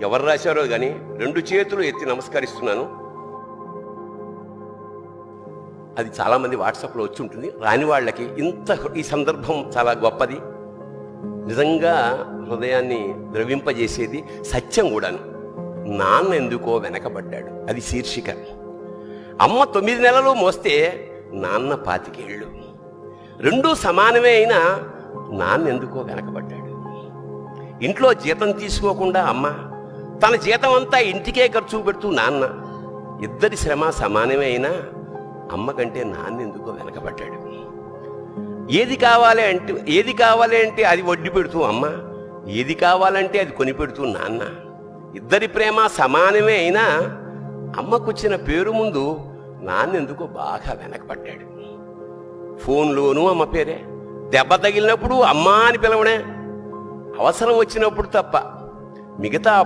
ఎవరు రాశారో కానీ 2 చేతులు ఎత్తి నమస్కరిస్తున్నాను. అది చాలామంది వాట్సాప్లో వచ్చి ఉంటుంది. రాని వాళ్ళకి ఈ సందర్భం చాలా గొప్పది, నిజంగా హృదయాన్ని ద్రవింపజేసేది, సత్యం కూడాను. నాన్న ఎందుకో వెనకబడ్డాడు, అది శీర్షిక. అమ్మ 9 నెలలు మోస్తే నాన్న 25 ఏళ్ళు. రెండూ సమానమే అయినా నాన్న ఎందుకో వెనకబడ్డాడు. ఇంట్లో జీతం తీసుకోకుండా అమ్మ, తన జీతం అంతా ఇంటికే ఖర్చు పెడుతూ నాన్న, ఇద్దరి శ్రమ సమానమే అయినా అమ్మ కంటే నాన్న ఎందుకో వెనకబడ్డాడు. ఏది కావాలి అంటే అది వడ్డీ పెడుతూ అమ్మ, ఏది కావాలంటే అది కొని పెడుతూ నాన్న. ఇద్దరి ప్రేమ సమానమే అయినా అమ్మకొచ్చిన పేరు ముందు నాన్న ఎందుకో బాగా వెనకబడ్డాడు. ఫోన్లోనూ అమ్మ పేరే, దెబ్బ తగిలినప్పుడు అమ్మ అని పిలవనే, అవసరం వచ్చినప్పుడు తప్ప మిగతా